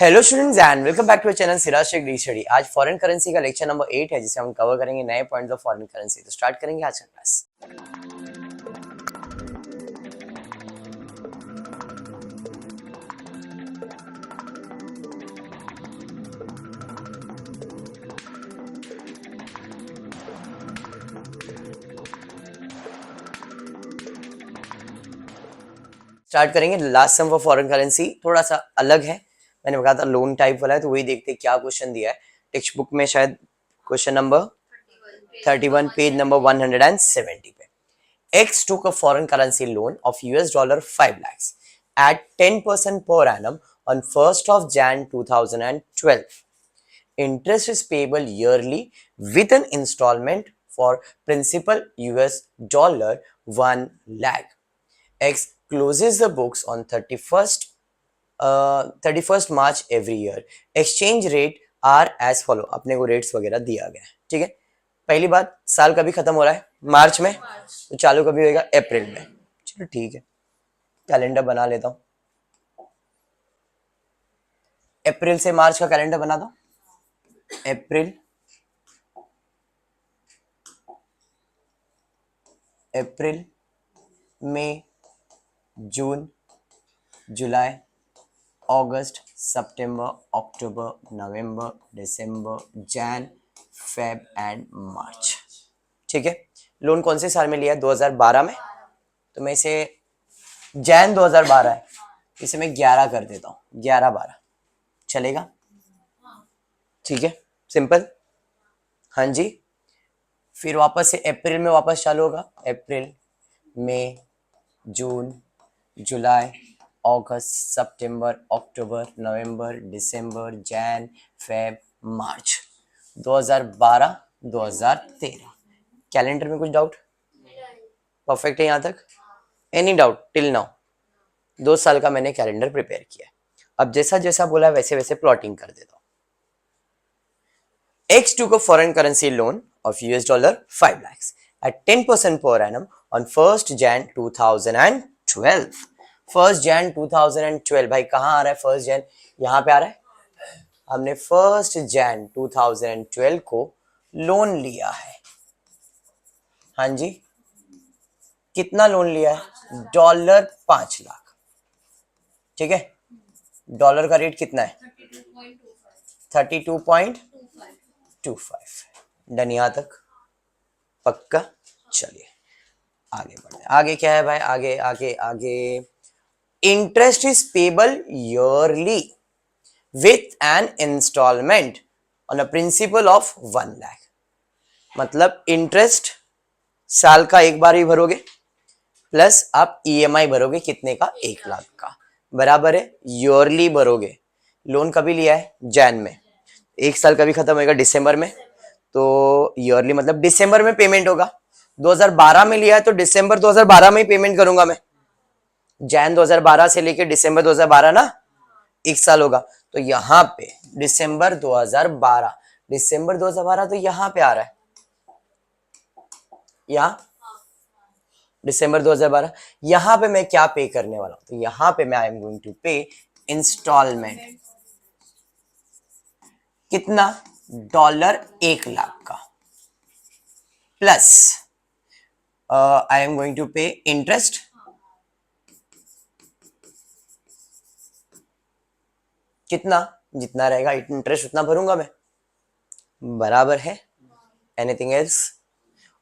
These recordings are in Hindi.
Hello students and welcome back to channel Siraj Shaikh D study. आज फॉरेन करेंसी का लेक्चर नंबर 8 है जिसे हम कवर करेंगे नए पॉइंट्स ऑफ फॉरेन करेंसी। तो स्टार्ट करेंगे आज का क्लास। स्टार्ट करेंगे last sum for foreign currency. थोड़ा सा अलग है, मैंने कहा था लोन टाइप वाला है, तो वही देखते क्या क्वेश्चन दिया है टेक्स्ट बुक में। शायद क्वेश्चन नंबर 31 पेज नंबर 170 पे। X took a foreign currency loan of $5 lakhs at 10% per annum on 1st of Jan 2012. Interest is payable yearly with an installment for principal $1 lakh. X closes the books on 31st March every year. Exchange rate are as follow. अपने को रेट्स वगैरह दिया गया है, ठीक है। पहली बात, साल कभी खत्म हो रहा है मार्च में, तो चालू कभी होएगा अप्रैल में। चलो ठीक है, कैलेंडर बना लेता हूँ। अप्रैल से मार्च का कैलेंडर बना दो। अप्रैल, मई, जून, जुलाई, अगस्त, सितंबर, अक्टूबर, नवंबर, दिसंबर, जैन, फेब एंड मार्च, ठीक है। लोन कौन से साल में लिया है? 2012 में। तो मैं इसे जैन 2012 है, इसे मैं 11 कर देता हूँ, 11-12 चलेगा, ठीक है, सिंपल। हाँ जी, फिर वापस से अप्रैल में वापस चालू होगा। अप्रैल, मई, जून, जुलाई, अगस्त, सितंबर, अक्टूबर, नवंबर, दिसंबर, जैन, फेब, मार्च। 2012, 2013। कैलेंडर में कुछ डाउट? परफेक्ट है यहाँ तक? Any doubt till now? 2 साल का मैंने कैलेंडर प्रिपेयर किया है। अब जैसा जैसा बोला वैसे वैसे प्लॉटिंग कर देता हूँ। X took a foreign currency loan of $5 lakhs at 10% per annum on 1st Jan 2012. 1st Jan 2012 भाई कहाँ आ रहा है? 1st Jan यहाँ पे आ रहा है। हमने 1st Jan 2012 को लोन लिया है। हाँ जी, कितना लोन लिया है? $5 लाख, ठीक है। डॉलर का रेट कितना है? 32.25। डन यहाँ तक? पक्का। चलिए आगे बढ़ते हैं। आगे क्या है भाई? आगे आगे आगे, interest is payable yearly with an instalment on a principal of 1 lakh. मतलब इंटरेस्ट साल का एक बार ही भरोगे, प्लस आप ईएमआई भरोगे कितने का? 1 लाख का, बराबर है ईयरली भरोगे। लोन कभी लिया है? जैन में। एक साल कभी खत्म होगा? दिसंबर में। तो ईयरली मतलब दिसंबर में पेमेंट होगा। 2012 में लिया है तो दिसंबर 2012 में ही पेमेंट करूंगा मैं। जैन 2012 से लेके दिसंबर 2012 ना, एक साल होगा। तो यहाँ पे दिसंबर 2012, दिसंबर 2012 तो यहाँ पे आ रहा है, यहाँ दिसंबर 2012। यहाँ पे मैं क्या पे करने वाला हूं? तो यहाँ पे मैं I am going to pay instalment. कितना? $1 लाख का, plus I am going to pay interest. कितना? जितना रहेगा इंटरेस्ट उतना भरूंगा मैं, बराबर है। Anything else?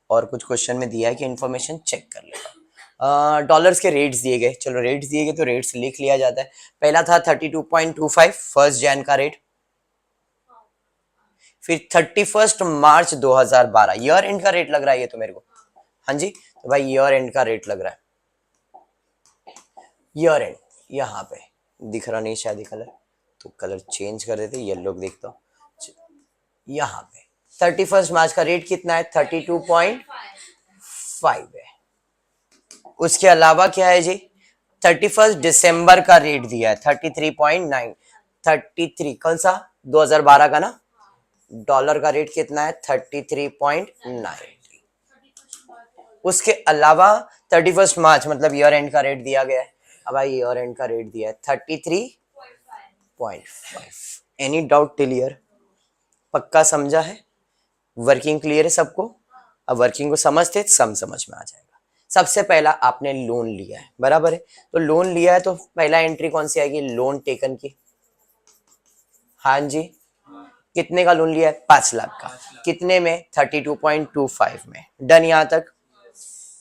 और कुछ क्वेश्चन में दिया है कि इंफॉर्मेशन चेक कर लेगा। डॉलर्स के रेट्स दिए गए, चलो रेट्स दिए गए तो रेट्स लिख लिया जाता है। पहला था 32.25 फर्स्ट जैन का रेट, फिर 31 मार्च 2012 ईयर एंड का रेट लग रहा है ये तो मेरे को। हाँ जी, तो भाई ईयर एंड का रेट लग रहा है। ईयर एंड यहाँ पे दिख रहा नहीं शायद कलर, तो कलर चेंज कर देते, येलो देखता हूँ। यहाँ पे 31 मार्च का रेट कितना है? 32.5 है। उसके अलावा क्या है जी? 31 दिसंबर का रेट दिया है 33.9। 33 कौन सा? 2012 का ना। डॉलर का रेट कितना है? 33.9। उसके अलावा 31 मार्च मतलब ईयर एंड का रेट दिया गया है। अब भाई ईयर एंड का रेट दिया है 33 0.5। Any doubt till here? पक्का समझा है? वर्किंग क्लियर है सबको? अब वर्किंग को समझते सम समझ में आ जाएगा। सबसे पहला आपने लोन लिया है, बराबर है? तो लोन लिया है तो पहला एंट्री कौन सी आएगी? लोन टेकन की। हाँ जी, कितने का लोन लिया है? 5 लाख का। कितने में? 32.25 में। डन यहां तक?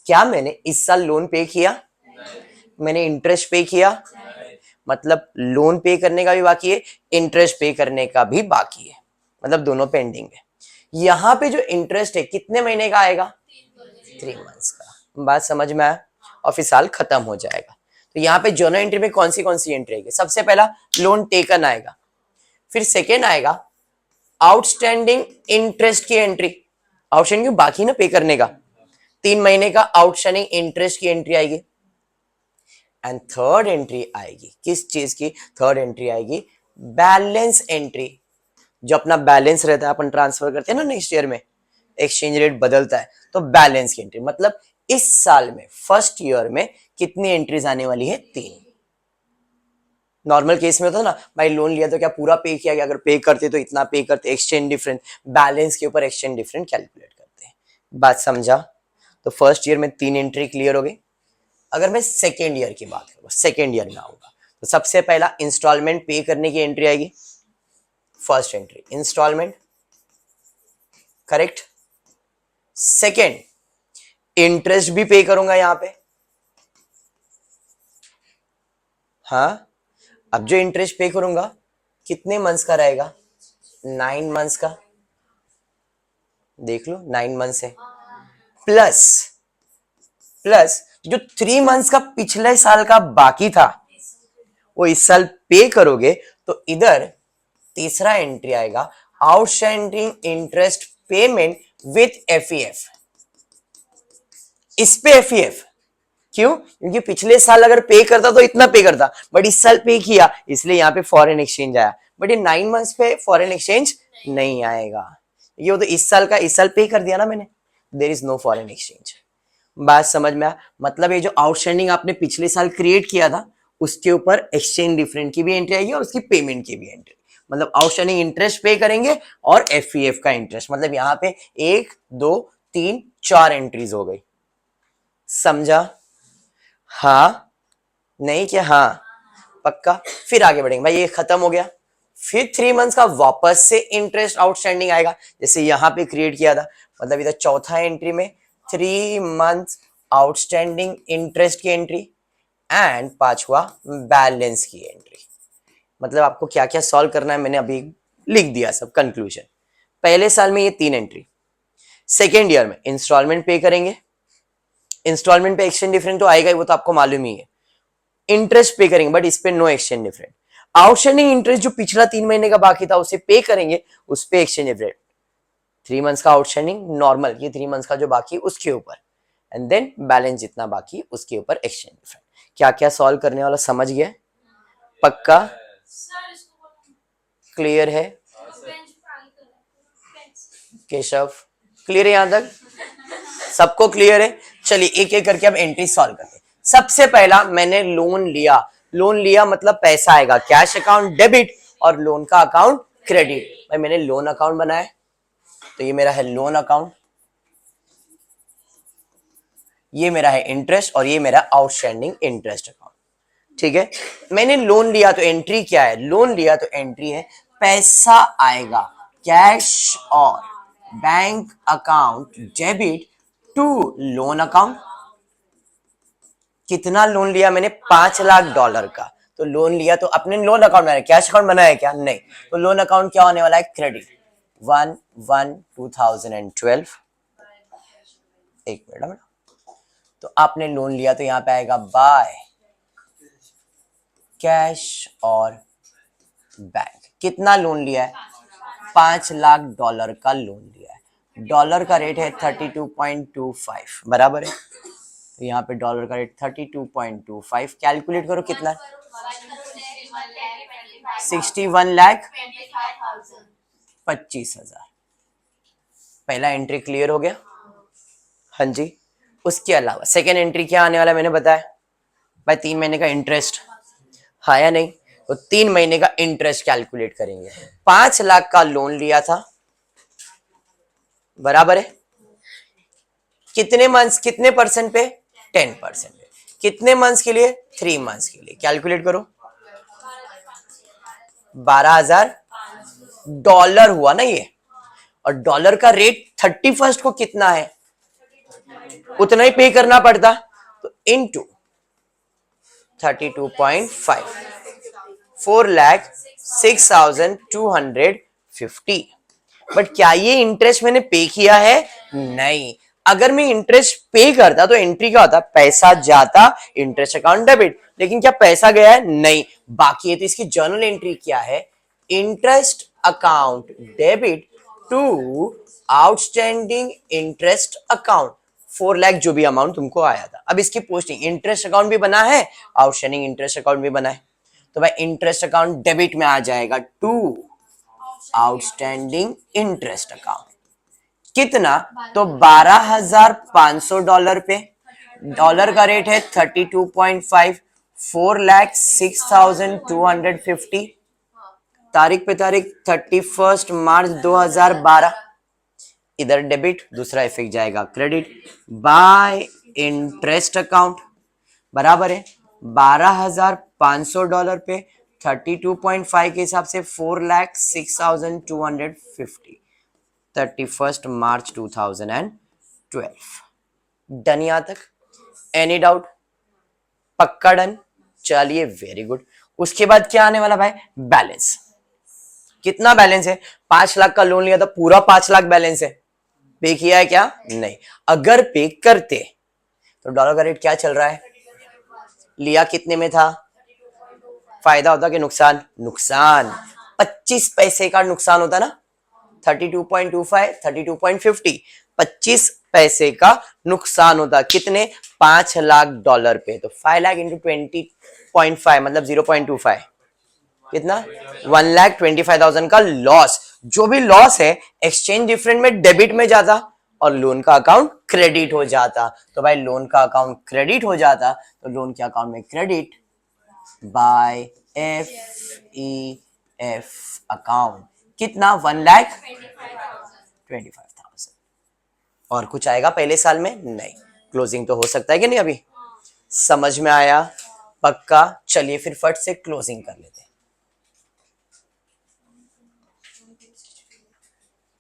क्या मैंने इस साल लोन पे किया? मैंने इंटरेस्ट पे किया? मतलब लोन पे करने का भी बाकी है, इंटरेस्ट पे करने का भी बाकी है, मतलब दोनों पेंडिंग है। यहां पे जो इंटरेस्ट है कितने महीने का आएगा? 3 मंथ्स का। बात समझ में आया? और फिर साल खत्म हो जाएगा। तो यहाँ पे जर्नल एंट्री में कौन सी एंट्री आएगी? सबसे पहला लोन टेकन आएगा, फिर सेकेंड आएगा आउटस्टैंडिंग इंटरेस्ट की एंट्री। आउटस्टैंडिंग बाकी ना पे करने का, 3 महीने का आउटस्टैंडिंग इंटरेस्ट की एंट्री आएगी। एंड थर्ड एंट्री आएगी किस चीज की? थर्ड एंट्री आएगी बैलेंस एंट्री। जो अपना बैलेंस रहता है अपन ट्रांसफर करते हैं ना नेक्स्ट ईयर में, एक्सचेंज रेट बदलता है, तो बैलेंस की एंट्री। मतलब इस साल में फर्स्ट ईयर में कितनी एंट्रीज आने वाली है? 3। नॉर्मल केस में होता ना भाई, लोन लिया तो क्या पूरा पे किया गया? अगर पे करते तो इतना पे करते, एक्सचेंज डिफरेंस, बैलेंस के ऊपर एक्सचेंज डिफरेंस कैलकुलेट करते हैं। बात समझा? तो फर्स्ट ईयर में 3 एंट्री क्लियर हो गई। अगर मैं सेकेंड ईयर की बात करूँ, सेकेंड ईयर में आऊंगा, तो सबसे पहला इंस्टॉलमेंट पे करने की एंट्री आएगी। First entry instalment, correct. Second interest भी पे करूंगा यहां पे। हाँ, अब जो इंटरेस्ट पे करूंगा कितने मंथ्स का रहेगा? 9 मंथ्स का। देख लो 9 मंथ्स है। प्लस प्लस जो 3 मंथ्स का पिछले साल का बाकी था वो इस साल पे करोगे, तो इधर तीसरा एंट्री आएगा आउटस्टैंडिंग इंटरेस्ट पेमेंट विथ एफईएफ। इस पे एफईएफ क्यों? क्योंकि पिछले साल अगर पे करता तो इतना पे करता, बट इस साल पे किया इसलिए यहाँ पे फॉरेन एक्सचेंज आया। बट ये 9 मंथ्स पे फॉरेन एक्सचेंज नहीं आएगा, ये वो तो इस साल का इस साल पे कर दिया ना मैंने, there is no foreign exchange. बात समझ में आया? मतलब ये जो आउटस्टैंडिंग आपने पिछले साल क्रिएट किया था उसके ऊपर एक्सचेंज डिफरेंट की भी एंट्री आएगी और उसकी पेमेंट की भी एंट्री। मतलब आउटस्टैंडिंग इंटरेस्ट पे करेंगे और एफईएफ का इंटरेस्ट। मतलब यहाँ पे 1 2 3 4 एंट्रीज हो गई। समझा? हाँ नहीं क्या? हाँ पक्का। फिर आगे बढ़ेंगे भाई, ये खत्म हो गया। फिर 3 मंथ्स का वापस से इंटरेस्ट आउटस्टैंडिंग आएगा, जैसे यहां पे क्रिएट किया था। मतलब इधर चौथा एंट्री में 3 मंथ्स आउटस्टैंडिंग इंटरेस्ट की एंट्री एंड पांचवा बैलेंस की एंट्री। मतलब आपको क्या क्या सॉल्व करना है मैंने अभी लिख दिया सब। कंक्लूजन, पहले साल में ये 3 एंट्री, सेकेंड ईयर में इंस्टॉलमेंट पे करेंगे, इंस्टॉलमेंट पे एक्सचेंज डिफरेंट तो आएगा ही, वो तो आपको मालूम ही है। इंटरेस्ट पे करेंगे बट इस पे no exchange different. Outstanding interest जो पिछला 3 महीने का बाकी था उसे पे करेंगे, उस पे एक्सचेंज डिफरेंट। 3 मंथ्स का आउटस्टैंडिंग नॉर्मल, ये 3 मंथ्स का जो बाकी उसके ऊपर, एंड देन बैलेंस जितना बाकी उसके ऊपर एक्सचेंज डिफरेंट। क्या क्या सॉल्व करने वाला समझ गया? पक्का क्लियर है? केशव क्लियर है यहां तक? सबको क्लियर है? चलिए एक एक करके अब एंट्री सॉल्व करते हैं। सबसे पहला मैंने लोन लिया। लोन लिया मतलब पैसा आएगा कैश अकाउंट डेबिट और लोन का अकाउंट क्रेडिट। भाई मैंने लोन अकाउंट बनाया, तो ये मेरा है लोन अकाउंट, ये मेरा है इंटरेस्ट और ये मेरा आउटस्टैंडिंग इंटरेस्ट अकाउंट। ठीक है, मैंने लोन लिया तो एंट्री क्या है? लोन लिया तो एंट्री है पैसा आएगा कैश और bank account debit to loan account. कितना लोन लिया मैंने? $5 लाख का। तो लोन लिया तो अपने लोन अकाउंट बनाया, कैश अकाउंट बनाया क्या? नहीं। तो लोन अकाउंट क्या होने वाला है? क्रेडिट 1/1/2012। एक मिनट, तो आपने लोन लिया तो यहां पे आएगा बाय कैश और बैंक। कितना लोन लिया है? $5 लाख का लोन लिया है। डॉलर का रेट है 32.25, बराबर है। तो यहाँ पे डॉलर का रेट 32.25 कैलकुलेट करो कितना है? 61,25,000। पहला एंट्री क्लियर हो गया? हाँ जी। उसके अलावा सेकेंड एंट्री क्या आने वाला मैंने बताया भाई, 3 महीने का इंटरेस्ट, हाँ या नहीं? तो 3 महीने का इंटरेस्ट कैलकुलेट करेंगे। 5 लाख का लोन लिया था, बराबर है कितने मंथ्स, कितने परसेंट पे, 10% पे। कितने मंथ्स के लिए, 3 मंथ्स के लिए। कैलकुलेट करो, 12,000 डॉलर हुआ ना ये, और डॉलर का रेट 31 को कितना है, उतना ही पे करना पड़ता, तो इनटू 32.5, 4,06,250। बट क्या ये इंटरेस्ट मैंने पे किया है, नहीं। अगर मैं इंटरेस्ट पे करता तो एंट्री क्या होता, पैसा जाता, इंटरेस्ट अकाउंट डेबिट। लेकिन क्या पैसा गया है, नहीं, बाकी है। तो इसकी जर्नल एंट्री क्या है, interest account debit to outstanding interest account, 4 lakh जो भी अमाउंट तुमको आया था। अब इसकी पोस्टिंग, इंटरेस्ट अकाउंट भी बना है, आउटस्टैंडिंग इंटरेस्ट अकाउंट भी बना है, तो भाई इंटरेस्ट अकाउंट डेबिट में आ जाएगा टू आउटस्टैंडिंग इंटरेस्ट अकाउंट। कितना, तो $12,500 पे, डॉलर का रेट है 32.5, 4,06,250, तारीख पे तारीख 31 मार्च 2012। इधर डेबिट, दूसरा इफेक्ट जाएगा क्रेडिट बाय इंटरेस्ट अकाउंट, बराबर है $12,500 पे 32.5 के हिसाब से 4,06,250, 31 मार्च 2012। डन यहां तक, एनी डाउट, पक्का डन, चलिए वेरी गुड। उसके बाद क्या आने वाला भाई, बैलेंस। कितना बैलेंस है, 5 लाख का लोन लिया था, पूरा 5 लाख बैलेंस है, पे किया है क्या, नहीं। अगर पे करते तो डॉलर का रेट क्या चल रहा है, लिया कितने में था, फायदा होता कि नुकसान, नुकसान, 25 पैसे का नुकसान होता ना, 32.25, 32.50, 25 पैसे का नुकसान होता, कितने, 5 लाख डॉलर पे। तो 5 लाख इंटू 20.5 मतलब 0.25, कितना, 1,25,000 का लॉस। जो भी लॉस है एक्सचेंज डिफरेंट में डेबिट में जाता और लोन का अकाउंट क्रेडिट हो जाता। तो भाई लोन का अकाउंट क्रेडिट हो जाता, तो लोन के अकाउंट में क्रेडिट बाय FEF अकाउंट, कितना, 1,25,000। और कुछ आएगा पहले साल में, नहीं। क्लोजिंग तो हो सकता है कि नहीं, अभी समझ में आया, पक्का। चलिए फिर फट से क्लोजिंग कर लेते हैं।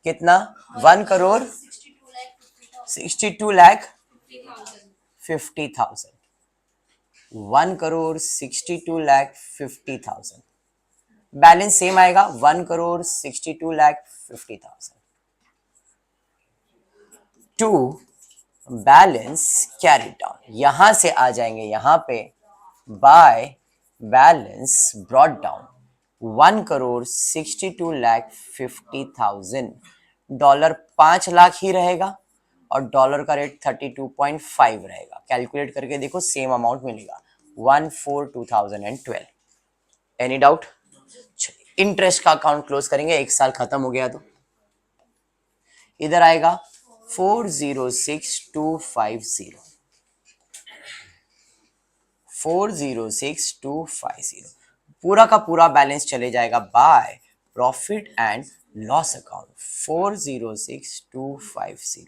कितना, 1,62,50,000, 1,62,50,000। बैलेंस सेम आएगा, 1,62,50,000 टू बैलेंस कैरी डाउन। यहां से आ जाएंगे यहां पे, by balance brought down 1,62,50,000। Dollar 5 lakh ही रहेगा और डॉलर का रेट 32.5 रहेगा। कैलकुलेट करके देखो, सेम अमाउंट मिलेगा, 1,4,2012। एनी डाउट, चलिए इंटरेस्ट का अकाउंट क्लोज करेंगे, एक साल खत्म हो गया तो इधर आएगा 406,250, 406,250 पूरा का पूरा बैलेंस चले जाएगा by profit and loss account, 406,250,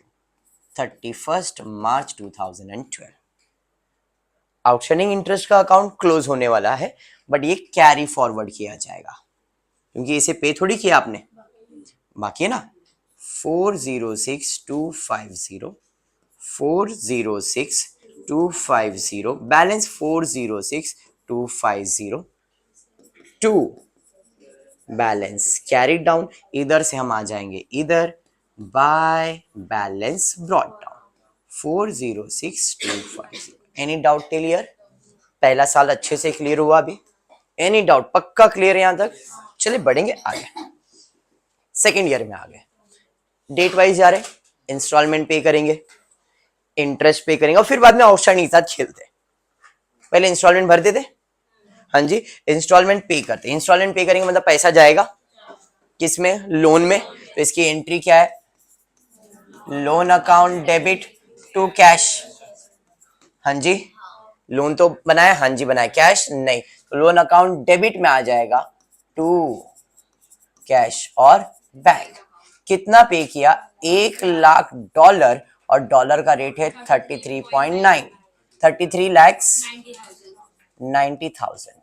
31 March 2012। Outstanding interest का अकाउंट क्लोज होने वाला है, बट ये कैरी फॉरवर्ड किया जाएगा क्योंकि इसे पे थोड़ी किया आपने, बाकी है ना। 406,250, 406,250 balance 406,250 to balance carried down. इधर से हम आ जाएंगे इधर, by balance brought down 406,250। Any doubt clear, पहला साल अच्छे से क्लियर हुआ अभी, एनी डाउट, पक्का क्लियर है यहां तक। चलिए बढ़ेंगे आगे, सेकेंड ईयर में आ गए, डेट वाइज जा रहे, इंस्टॉलमेंट पे करेंगे, इंटरेस्ट पे करेंगे और फिर बाद में आउटस्टैंडिंग के साथ खेलते। पहले इंस्टॉलमेंट भर देते, हाँ जी, इंस्टॉलमेंट पे करते। इंस्टॉलमेंट पे करेंगे मतलब पैसा जाएगा किसमें, लोन में। तो इसकी एंट्री क्या है, loan account debit to cash, हाँ जी, लोन तो बनाया, हाँ जी बनाया, कैश नहीं, तो लोन अकाउंट डेबिट में आ जाएगा टू कैश और बैंक। कितना पे किया, $1,00,000 और डॉलर का रेट है 33.9, 33,90,000।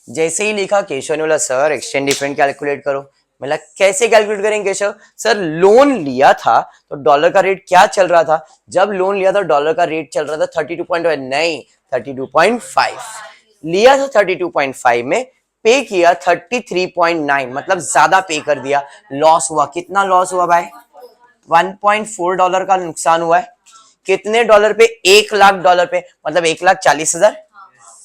जैसे ही लिखा केशव ने बोला सर एक्सचेंज डिफरेंट कैलकुलेट करो। मतलब कैसे कैलकुलेट करेंगे केशव सर, लोन लिया था तो डॉलर का रेट क्या चल रहा था, जब लोन लिया था डॉलर का रेट चल रहा था 32.1, नहीं 32.5 लिया था, 32.5 में पे किया 33.9, मतलब ज्यादा पे कर दिया, लॉस हुआ। कितना लॉस हुआ भाई, $1.4 का नुकसान हुआ है। कितने डॉलर पे, $1,00,000 पे, मतलब 1,40,000।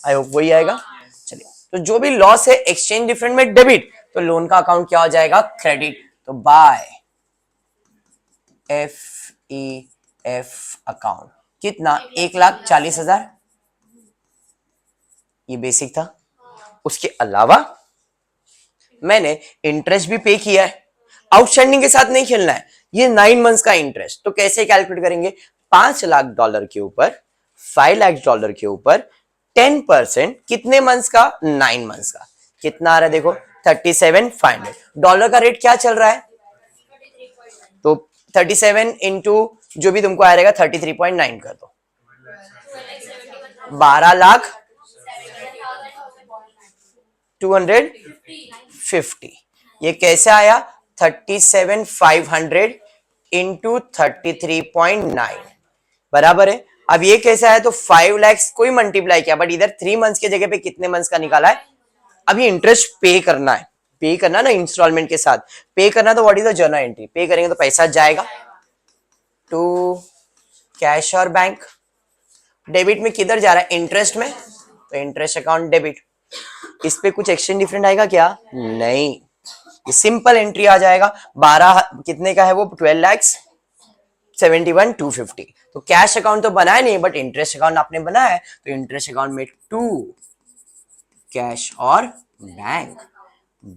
आई होप वही आएगा। चलिए, तो जो भी लॉस है एक्सचेंज डिफरेंट में डेबिट, तो लोन का अकाउंट क्या हो जाएगा, क्रेडिट। तो बाय FEF अकाउंट कितना, 1,40,000, ये बेसिक था। उसके अलावा मैंने इंटरेस्ट भी पे किया है, आउटस्टैंडिंग के साथ नहीं खेलना है, ये 9 मंथ्स का इंटरेस्ट। तो कैसे कैलकुलेट करेंगे, $5,00,000 के ऊपर, $5,00,000 के ऊपर 10% कितने मंथ्स का, 9 मंथ्स का। कितना आ रहा है देखो, 37,500। डॉलर का रेट क्या चल रहा है, तो 37 इंटू जो भी तुमको आ रहेगा 33.9 कर दो, 12,250। ये कैसे आया, 37,500 इंटू 33.9 बराबर है। अब ये कैसे आया, तो 5 लाख कोई मल्टीप्लाई किया, बट इधर 3 मंथ्स की जगह पे कितने मंथ्स का निकाला है। अभी इंटरेस्ट पे करना है, पे करना ना इंस्टॉलमेंट के साथ, पे करना, तो what is the journal entry, पे करेंगे तो पैसा जाएगा टू कैश और बैंक। डेबिट में किधर जा रहा है, इंटरेस्ट में, तो इंटरेस्ट अकाउंट डेबिट। इस पे कुछ एक्सचेंज डिफरेंट आएगा क्या, नहीं, ये सिंपल एंट्री आ जाएगा। 12 कितने का है वो, 12,71,250। तो कैश अकाउंट तो बनाया नहीं, बट इंटरेस्ट अकाउंट आपने बनाया है, तो इंटरेस्ट अकाउंट में टू कैश और बैंक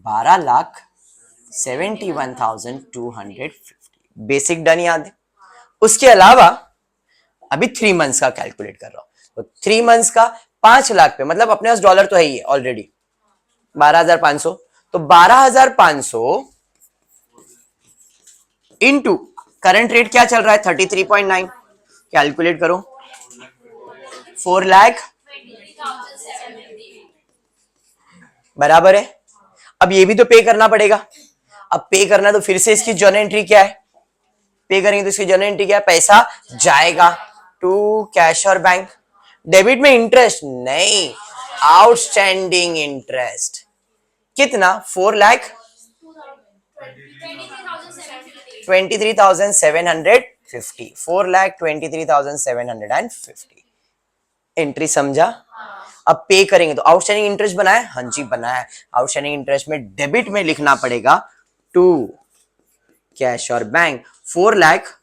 12,71,250। बेसिक डन याद है। उसके अलावा अभी 3 मंथ्स का कैलकुलेट कर रहा हूं, तो 3 मंथ्स का 5 लाख पे, मतलब अपने पास डॉलर तो है ही ऑलरेडी 12,500, तो 12,500 इंटू करंट रेट क्या चल रहा है 33.9, कैलकुलेट करो, 4 लाख बराबर है। अब ये भी तो पे करना पड़ेगा, अब पे करना तो फिर से इसकी जर्नल एंट्री क्या है, पे करेंगे तो इसकी जर्नल एंट्री क्या है, पैसा जाएगा टू कैश और बैंक। डेबिट में इंटरेस्ट नहीं, आउटस्टैंडिंग इंटरेस्ट कितना, 4,23,750, 4,23,750। एंट्री समझा। अब पे करेंगे तो आउटस्टैंडिंग इंटरेस्ट बनाया, हाँ जी बनाया। आउटस्टैंडिंग इंटरेस्ट में डेबिट में लिखना पड़ेगा टू कैश और बैंक 4,00,000,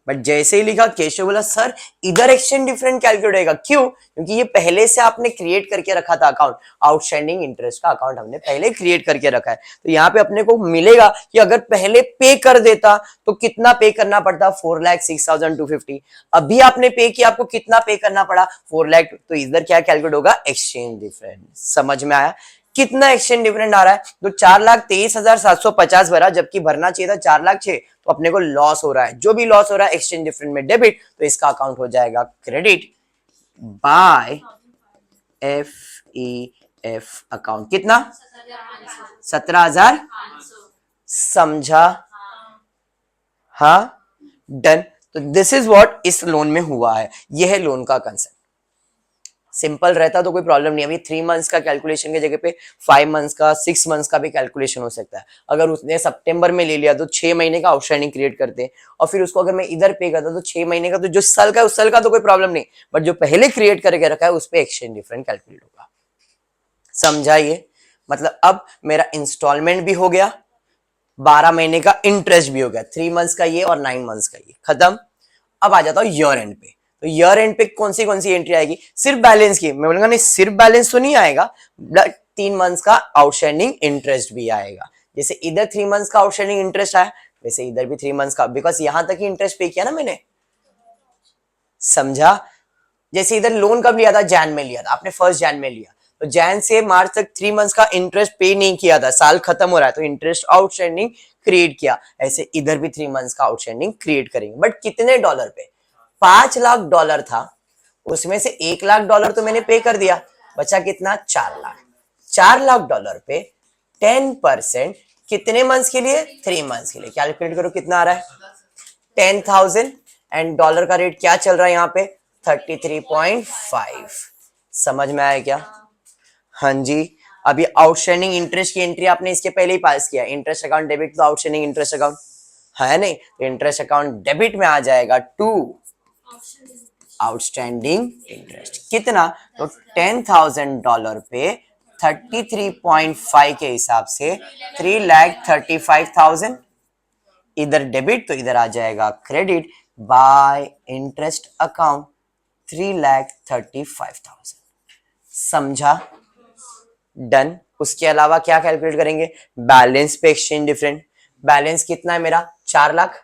बट जैसे ही लिखा केशव बोला सर इधर एक्सचेंज डिफरेंट कैलकुलेट होगा, क्यों, क्योंकि ये पहले से आपने क्रिएट करके रखा था अकाउंट, आउटस्टैंडिंग इंटरेस्ट का अकाउंट हमने पहले क्रिएट करके रखा है। तो यहाँ पे अपने को मिलेगा कि अगर पहले पे कर देता तो कितना पे करना पड़ता, 4,06,250। अभी आपने पे किया, आपको कितना पे करना पड़ा, 4,00,000। तो इधर क्या कैलकुलेट होगा, एक्सचेंज डिफरेंस। समझ में आया, कितना एक्सचेंज डिफरेंट आ रहा है, तो 4,23,750 भरा, जबकि भरना चाहिए था 4,06,000, तो अपने को लॉस हो रहा है। जो भी लॉस हो रहा है एक्सचेंज डिफरेंट में डेबिट, तो इसका अकाउंट हो जाएगा क्रेडिट बाय FEF अकाउंट। कितना, 17,000। समझा, हाँ डन। तो this is what is loan में हुआ है, यह है लोन का कंसेप्ट। सिंपल रहता तो कोई प्रॉब्लम नहीं। अभी 3 मंथ्स का कैलकुलेशन की जगह पे 5 मंथ्स का, 6 मंथ्स का भी कैलकुलेशन हो सकता है। अगर उसने सितंबर में ले लिया तो 6 महीने का आउटस्टैंडिंग क्रिएट करते, और फिर उसको अगर मैं इधर पे करता तो 6 महीने का, तो जो साल का उस साल का तो कोई प्रॉब्लम नहीं, बट जो पहले क्रिएट करके रखा है उस पर एक्सचेंज डिफरेंट कैलकुलेट होगा। समझाइए, मतलब अब मेरा इंस्टॉलमेंट भी हो गया, 12 महीने का इंटरेस्ट भी हो गया, 3 मंथ्स का ये और 9 मंथ्स का ये खत्म। अब आ जाता हूं ईयर एंड पे। तो ईयर एंड पे कौन सी एंट्री आएगी, सिर्फ बैलेंस की। मैं बोलूंगा नहीं सिर्फ बैलेंस तो नहीं आएगा, 3 मंथ्स का आउटस्टैंडिंग इंटरेस्ट भी आएगा। जैसे इधर 3 मंथ्स का आउटस्टैंडिंग इंटरेस्ट आया, वैसे इधर भी 3 मंथ्स का, बिकॉज यहां तक ही इंटरेस्ट पे किया ना मैंने। समझा, जैसे इधर लोन कब लिया था, जैन में लिया था आपने, 1 जैन में लिया, तो जैन से मार्च तक 3 मंथ्स का इंटरेस्ट पे नहीं किया था, साल खत्म हो रहा है तो इंटरेस्ट आउटस्टैंडिंग क्रिएट किया। ऐसे इधर भी 3 मंथ्स का आउटस्टैंडिंग क्रिएट करेंगे, बट कितने डॉलर पे, $5 लाख था, उसमें से $1 लाख तो मैंने पे कर दिया, बचा कितना, 4 लाख। $4 लाख पे 10% कितने मंथ्स के लिए, 3 मंथ्स के लिए। कैलकुलेट करो कितना आ रहा है, 10,000, एंड डॉलर का रेट क्या चल रहा है यहाँ पे, 33.5। समझ में आया क्या? हाँ जी। अभी आउटस्टैंडिंग इंटरेस्ट की एंट्री आपने इसके पहले ही पास किया, इंटरेस्ट अकाउंट डेबिट तो आउटस्टैंडिंग इंटरेस्ट अकाउंट है नहीं, तो इंटरेस्ट अकाउंट डेबिट में आ जाएगा टू आउटस्टैंडिंग इंटरेस्ट। कितना, तो $10,000 पे 33.5 के हिसाब से 3,35,000, इधर डेबिट तो इधर आ जाएगा क्रेडिट बाय इंटरेस्ट अकाउंट 3,35,000। समझा? डन। उसके अलावा क्या कैलकुलेट करेंगे, बैलेंस पे एक्सचेंज डिफरेंट। बैलेंस कितना है मेरा, 4 लाख।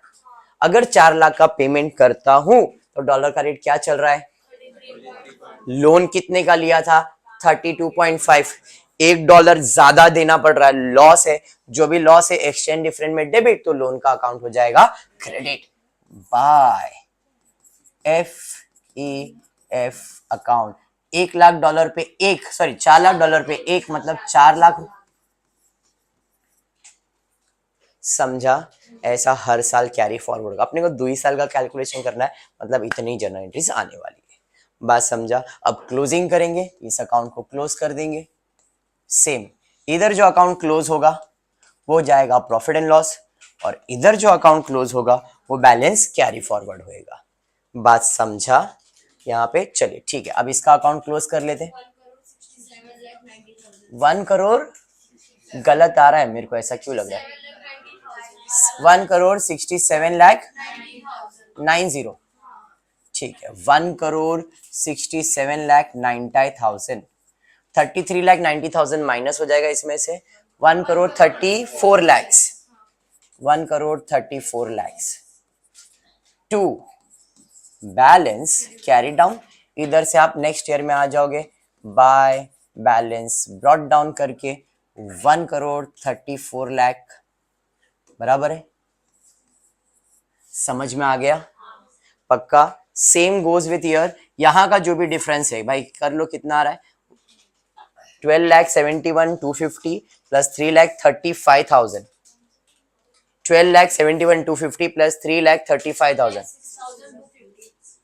अगर 4 लाख का पेमेंट करता हूं तो डॉलर का रेट क्या चल रहा है, लोन कितने का लिया था, 32.5, $1 ज्यादा देना पड़ रहा है, लॉस है, जो भी लॉस है एक्सचेंज डिफरेंट में डेबिट, तो लोन का अकाउंट हो जाएगा credit by FEF account. $1 lakh पे एक, सॉरी $4 लाख पे एक, मतलब 4 लाख। समझा? ऐसा हर साल कैरी फॉरवर्ड अपने को 2 ही साल का कैलकुलेशन करना है, मतलब इतनी जर्नल एंट्रीज आने वाली है। बात समझा? अब क्लोजिंग करेंगे, इस अकाउंट को क्लोज कर देंगे। सेम, इधर जो अकाउंट क्लोज होगा वो जाएगा प्रॉफिट एंड लॉस, और इधर जो अकाउंट क्लोज होगा वो बैलेंस कैरी फॉरवर्ड होएगा। बात समझा? यहाँ पे चलिए ठीक है, अब इसका अकाउंट क्लोज कर लेते हैं। 1 करोड़ गलत आ रहा है मेरे को, ऐसा क्यों लग रहा है, 1,67,90,000। ठीक है, 1,67,90,000। 33,90,000 माइनस हो जाएगा इसमें से, 1,34,00,000, 1,34,00,000 टू बैलेंस कैरी डाउन। इधर से आप नेक्स्ट ईयर में आ जाओगे बाय बैलेंस ब्रॉट डाउन करके 1,34,00,000 बराबर है। समझ में आ गया? पक्का? सेम गोज विथ ईयर, यहां का जो भी डिफरेंस है भाई कर लो, कितना आ रहा है, 12,71,250 प्लस 3,35,000, 12,71,250 प्लस 3,35,000,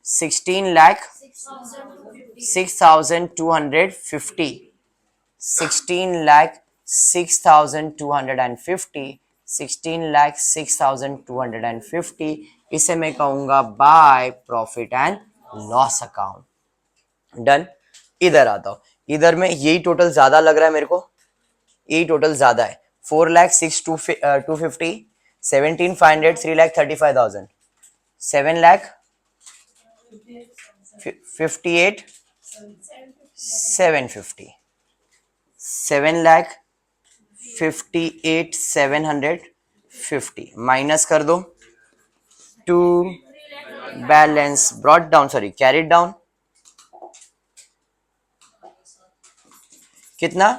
16,06,250, 16,06,250, 16,06,250, इसे मैं कहूंगा by profit and loss account. Done. इधर आता हूं, इधर में यही टोटल ज्यादा लग रहा है मेरे को, यही टोटल ज्यादा है, 4,06,250, 17,500, 3,35,000, 7,58,750, 7,58,750 माइनस कर दो, to balance brought down, sorry carried down, कितना,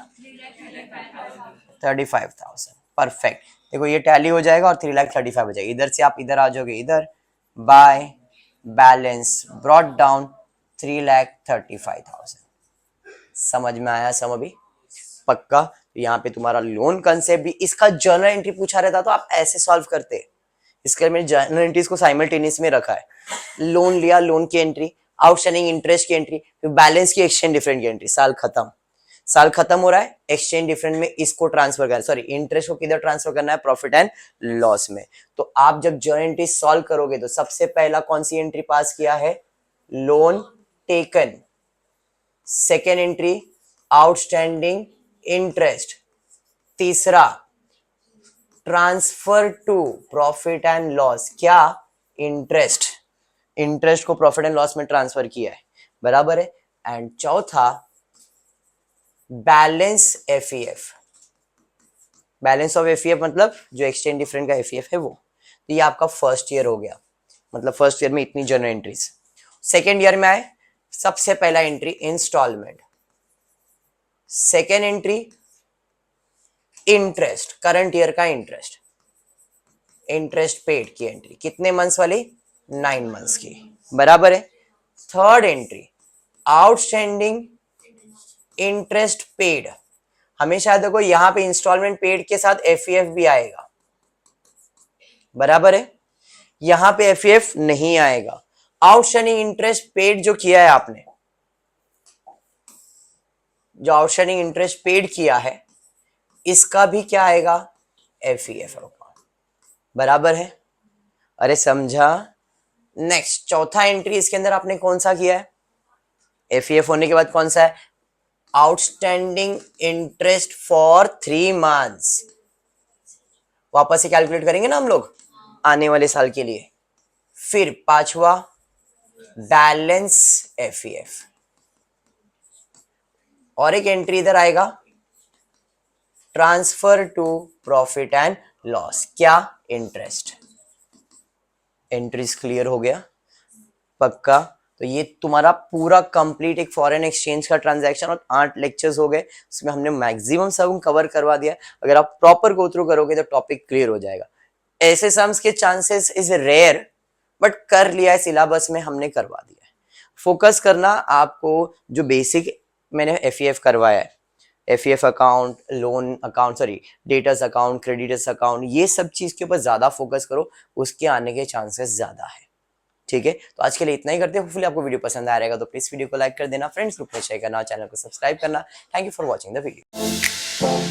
35,000। परफेक्ट। देखो ये टैली हो जाएगा और 3,35,000 हो जाएगा। इधर से आप इधर आ जाओगे, इधर बाय बैलेंस ब्रॉट डाउन 3,35,000। समझ में आया सब अभी? पक्का? तो यहाँ पे तुम्हारा लोन कंसेप्ट भी, इसका जर्नल एंट्री पूछा रहता तो आप ऐसे सॉल्व करते। इसके लिए मैंने जर्नल एंट्रीज को साइमल्टेनियस में रखा है। लोन लिया, लोन की एंट्री, आउटस्टैंडिंग इंटरेस्ट की एंट्री, फिर बैलेंस की एक्सचेंज डिफरेंट की एंट्री। साल खत्म, साल खत्म हो रहा है, एक्सचेंज डिफरेंट में इसको ट्रांसफर करना, सॉरी इंटरेस्ट को किधर ट्रांसफर करना है, प्रॉफिट एंड लॉस में। तो आप जब जर्नल एंट्री सॉल्व करोगे तो सबसे पहला कौन सी एंट्री पास किया है, loan taken. Second entry outstanding interest. तीसरा transfer to profit and loss, क्या, इंटरेस्ट, इंटरेस्ट को प्रॉफिट एंड लॉस में ट्रांसफर किया है, बराबर है। एंड चौथा balance FEF, balance of FEF मतलब जो एक्सचेंज डिफरेंट का एफईएफ है वो। तो ये आपका फर्स्ट ईयर हो गया, मतलब फर्स्ट ईयर में इतनी जर्नल एंट्रीज। सेकेंड ईयर में आए सबसे पहला entry instalment, second entry interest, current year का इंटरेस्ट, इंटरेस्ट पेड की एंट्री, कितने मंथ्स वाली, 9 मंथ्स की, बराबर है। Third entry outstanding interest paid, हमेशा देखो यहां पे इंस्टॉलमेंट पेड के साथ एफईएफ भी आएगा, बराबर है, यहां पे एफईएफ नहीं आएगा। आउटस्टैंडिंग इंटरेस्ट पेड जो किया है आपने, जो आउटस्टैंडिंग इंटरेस्ट पेड किया है, इसका भी क्या आएगा, एफईएफ होगा, बराबर है। अरे समझा। नेक्स्ट चौथा एंट्री इसके अंदर आपने कौन सा किया है, एफईएफ होने के बाद कौन सा है, आउटस्टैंडिंग इंटरेस्ट फॉर 3 मंथ्स, वापस से कैलकुलेट करेंगे ना हम लोग आने वाले साल के लिए। फिर पांचवा बैलेंस एफईएफ, और एक एंट्री इधर आएगा transfer to profit and loss, क्या, इंटरेस्ट। एंट्रीज क्लियर हो गया, पक्का। तो ये तुम्हारा पूरा कंप्लीट एक फॉरेन एक्सचेंज का ट्रांजैक्शन और 8 लेक्चर्स हो गए, उसमें हमने मैक्सिमम सब कवर करवा दिया। अगर आप प्रॉपर गो थ्रू करोगे तो टॉपिक क्लियर हो जाएगा। ऐसे सम्स के चांसेस इज रेयर, बट कर लिया है, सिलेबस में हमने करवा दिया है। फोकस करना आपको, जो बेसिक मैंने एफईएफ करवाया है, FEF account, loan account, sorry debtors account, creditors account, ये सब चीज के ऊपर ज्यादा फोकस करो, उसके आने के चांसेस ज्यादा है, ठीक है। तो आज के लिए इतना ही करते हैं। होपफुली आपको वीडियो पसंद आ रहेगा, तो प्लीज वीडियो को लाइक कर देना, फ्रेंड्स ग्रुप में शेयर करना, चैनल को सब्सक्राइब करना। Thank you for watching the video.